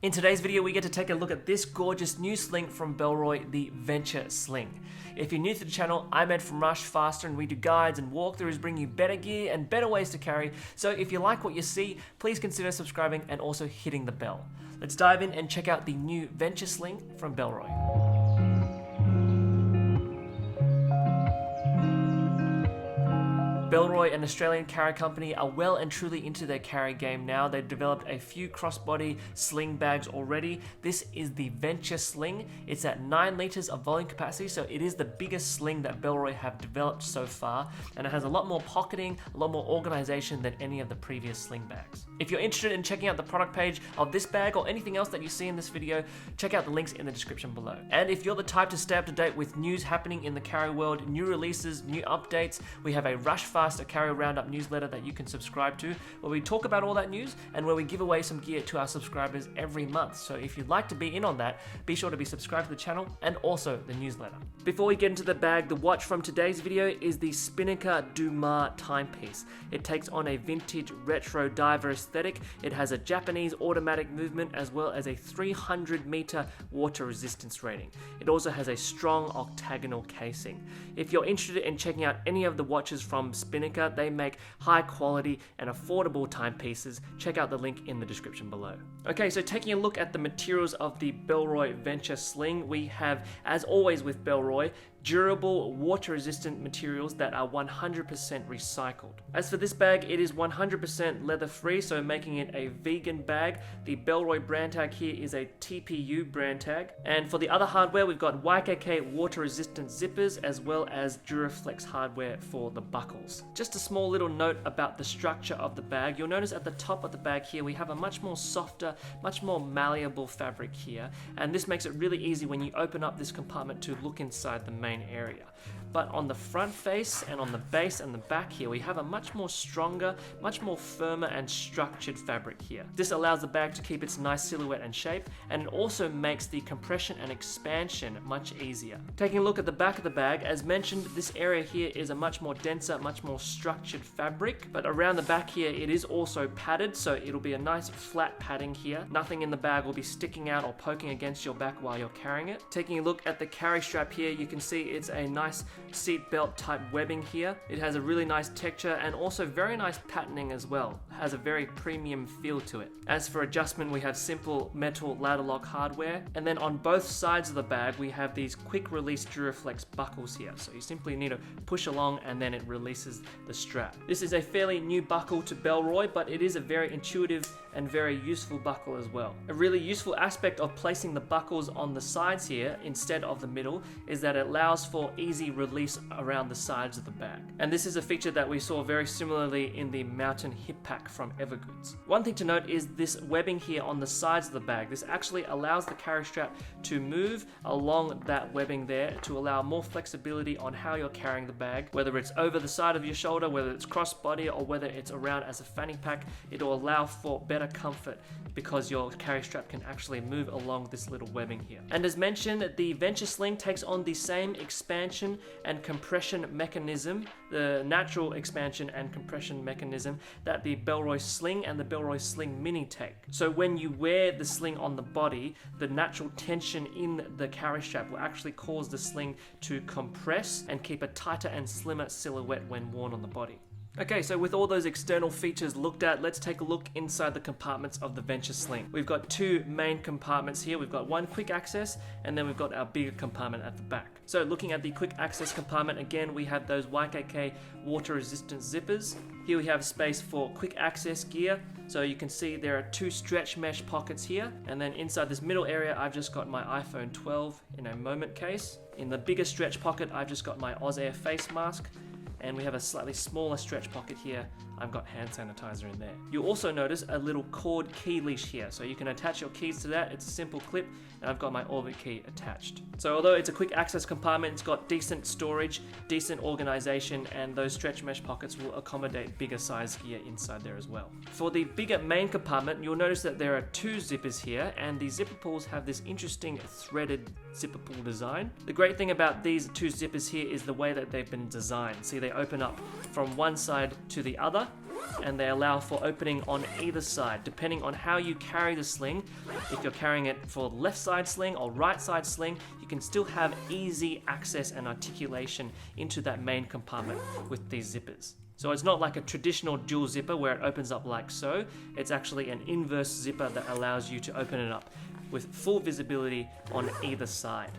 In today's video, we get to take a look at this gorgeous new sling from Bellroy, the Venture Sling. If you're new to the channel, I'm Ed from Rushfaster, and we do guides and walkthroughs, bring you better gear and better ways to carry. So if you like what you see, please consider subscribing and also hitting the bell. Let's dive in and check out the new Venture Sling from Bellroy. Bellroy, an Australian carry company, are well and truly into their carry game now. They've developed a few crossbody sling bags already. This is the Venture Sling. It's at 9 litres of volume capacity, so it is the biggest sling that Bellroy have developed so far, and it has a lot more pocketing, a lot more organisation than any of the previous sling bags. If you're interested in checking out the product page of this bag or anything else that you see in this video, check out the links in the description below. And if you're the type to stay up to date with news happening in the carry world, new releases, new updates, we have a Rushfaster Carry Roundup newsletter that you can subscribe to, where we talk about all that news and where we give away some gear to our subscribers every month. So if you'd like to be in on that, be sure to be subscribed to the channel and also the newsletter. Before we get into the bag, the watch from today's video is the Spinnaker Dumas timepiece. It takes on a vintage retro diver aesthetic. It has a Japanese automatic movement as well as a 300 meter water resistance rating. It also has a strong octagonal casing. If you're interested in checking out any of the watches from Spinnaker, they make high quality and affordable timepieces. Check out the link in the description below. Okay, so taking a look at the materials of the Bellroy Venture Sling, we have, as always with Bellroy, durable, water-resistant materials that are 100% recycled. As for this bag, it is 100% leather-free, so making it a vegan bag. The Bellroy brand tag here is a TPU brand tag. And for the other hardware, we've got YKK water-resistant zippers as well as Duraflex hardware for the buckles. Just a small little note about the structure of the bag. You'll notice at the top of the bag here, we have a much more softer, much more malleable fabric here. And this makes it really easy when you open up this compartment to look inside the main area. But on the front face and on the base and the back here, we have a much more stronger, much more firmer and structured fabric here. This allows the bag to keep its nice silhouette and shape, and it also makes the compression and expansion much easier. Taking a look at the back of the bag, as mentioned, this area here is a much more denser, much more structured fabric, but around the back here, it is also padded, so it'll be a nice flat padding here. Nothing in the bag will be sticking out or poking against your back while you're carrying it. Taking a look at the carry strap here, you can see it's a nice seat belt type webbing here. It has a really nice texture and also very nice patterning as well. It has a very premium feel to it. As for adjustment, we have simple metal ladder lock hardware, and then on both sides of the bag we have these quick release Duraflex buckles here. So you simply need to push along and then it releases the strap. This is a fairly new buckle to Bellroy, but it is a very intuitive and very useful buckle as well. A really useful aspect of placing the buckles on the sides here instead of the middle is that it allows for easy release around the sides of the bag. And this is a feature that we saw very similarly in the Mountain Hip Pack from Evergoods. One thing to note is this webbing here on the sides of the bag. This actually allows the carry strap to move along that webbing there to allow more flexibility on how you're carrying the bag, whether it's over the side of your shoulder, whether it's crossbody, or whether it's around as a fanny pack. It will allow for better comfort because your carry strap can actually move along this little webbing here. And as mentioned, the Venture Sling takes on the same expansion and compression mechanism, the natural expansion and compression mechanism that the Bellroy Sling and the Bellroy Sling Mini take. So when you wear the sling on the body, the natural tension in the carry strap will actually cause the sling to compress and keep a tighter and slimmer silhouette when worn on the body. Okay, so with all those external features looked at, let's take a look inside the compartments of the Venture Sling. We've got two main compartments here. We've got one quick access, and then we've got our bigger compartment at the back. So looking at the quick access compartment, again, we have those YKK water resistant zippers. Here we have space for quick access gear. So you can see there are two stretch mesh pockets here. And then inside this middle area, I've just got my iPhone 12 in a moment case. In the bigger stretch pocket, I've just got my Ozair face mask. And we have a slightly smaller stretch pocket here. I've got hand sanitizer in there. You'll also notice a little cord key leash here. So you can attach your keys to that. It's a simple clip, and I've got my Orbit key attached. So although it's a quick access compartment, it's got decent storage, decent organization, and those stretch mesh pockets will accommodate bigger size gear inside there as well. For the bigger main compartment, you'll notice that there are two zippers here, and the zipper pulls have this interesting threaded zipper pull design. The great thing about these two zippers here is the way that they've been designed. See, they open up from one side to the other, and they allow for opening on either side, depending on how you carry the sling. If you're carrying it for left side sling or right side sling, you can still have easy access and articulation into that main compartment with these zippers. So it's not like a traditional dual zipper where it opens up like so. It's actually an inverse zipper that allows you to open it up with full visibility on either side.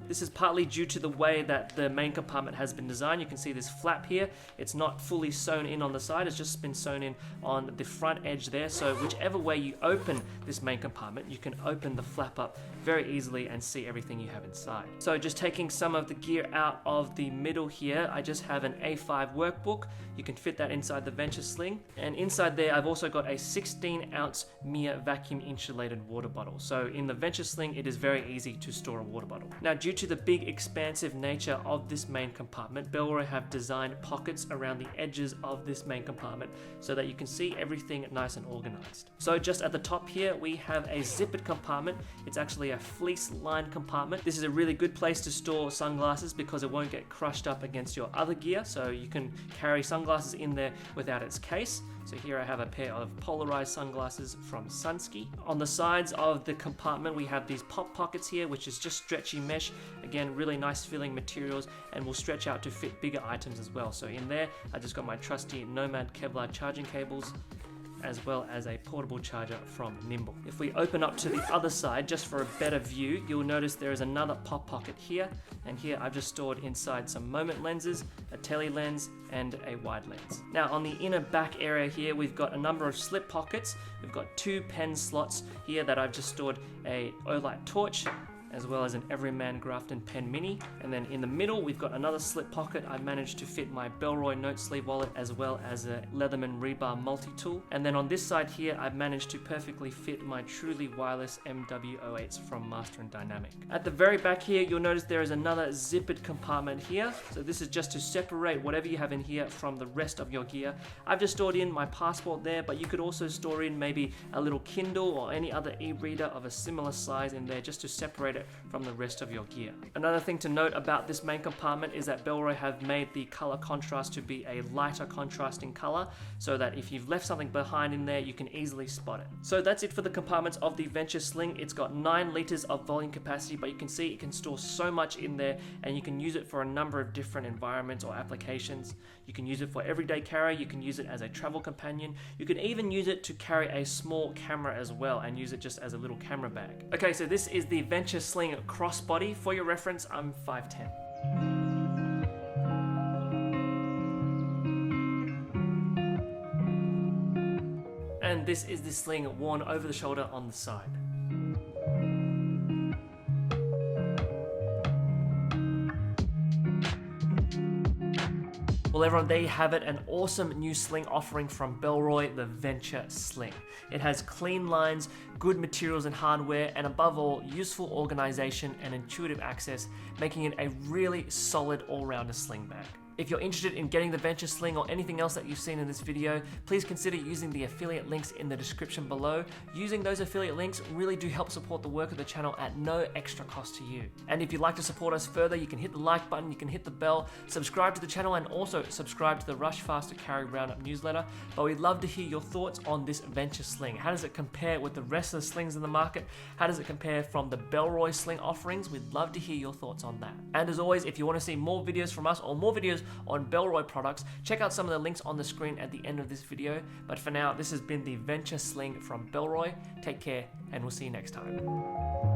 This is partly due to the way that the main compartment has been designed. You can see this flap here. It's not fully sewn in on the side. It's just been sewn in on the front edge there. So whichever way you open this main compartment, you can open the flap up very easily and see everything you have inside. So just taking some of the gear out of the middle here, I just have an A5 workbook. You can fit that inside the Venture Sling. And inside there, I've also got a 16-ounce Mia vacuum insulated water bottle. So in the Venture Sling, it is very easy to store a water bottle. Now, due to the big expansive nature of this main compartment, Bellroy have designed pockets around the edges of this main compartment so that you can see everything nice and organized. So just at the top here, we have a zippered compartment. It's actually a fleece lined compartment. This is a really good place to store sunglasses because it won't get crushed up against your other gear. So you can carry sunglasses in there without its case. So here I have a pair of polarized sunglasses from Sunski. On the sides of the compartment, we have these pop pockets here, which is just stretchy mesh. Again, really nice feeling materials and will stretch out to fit bigger items as well. So in there, I just got my trusty Nomad Kevlar charging cables, as well as a portable charger from Nimble. If we open up to the other side, just for a better view, you'll notice there is another pop pocket here, and here I've just stored inside some moment lenses, a tele lens, and a wide lens. Now on the inner back area here, we've got a number of slip pockets. We've got 2 pen slots here that I've just stored a Olight torch, as well as an Everyman Grafton pen mini. And then in the middle, we've got another slip pocket. I've managed to fit my Bellroy note sleeve wallet as well as a Leatherman rebar multi-tool. And then on this side here, I've managed to perfectly fit my truly wireless MW08s from Master and Dynamic. At the very back here, you'll notice there is another zippered compartment here. So this is just to separate whatever you have in here from the rest of your gear. I've just stored in my passport there, but you could also store in maybe a little Kindle or any other e-reader of a similar size in there just to separate it from the rest of your gear. Another thing to note about this main compartment is that Bellroy have made the color contrast to be a lighter contrasting color so that if you've left something behind in there, you can easily spot it. So that's it for the compartments of the Venture Sling. It's got 9 liters of volume capacity, but you can see it can store so much in there and you can use it for a number of different environments or applications. You can use it for everyday carry, you can use it as a travel companion, you can even use it to carry a small camera as well and use it just as a little camera bag. Okay, so this is the Venture Sling crossbody. For your reference, I'm 5'10". And this is the sling worn over the shoulder on the side. Well everyone, there you have it, an awesome new sling offering from Bellroy, the Venture Sling. It has clean lines, good materials and hardware, and above all, useful organization and intuitive access, making it a really solid all-rounder sling bag. If you're interested in getting the Venture Sling or anything else that you've seen in this video, please consider using the affiliate links in the description below. Using those affiliate links really do help support the work of the channel at no extra cost to you. And if you'd like to support us further, you can hit the like button, you can hit the bell, subscribe to the channel, and also subscribe to the Rushfaster Carry Roundup newsletter. But we'd love to hear your thoughts on this Venture Sling. How does it compare with the rest of the slings in the market? How does it compare from the Bellroy sling offerings? We'd love to hear your thoughts on that. And as always, if you want to see more videos from us or more videos on Bellroy products, check out some of the links on the screen at the end of this video. But for now, this has been the Venture Sling from Bellroy. Take care, and we'll see you next time.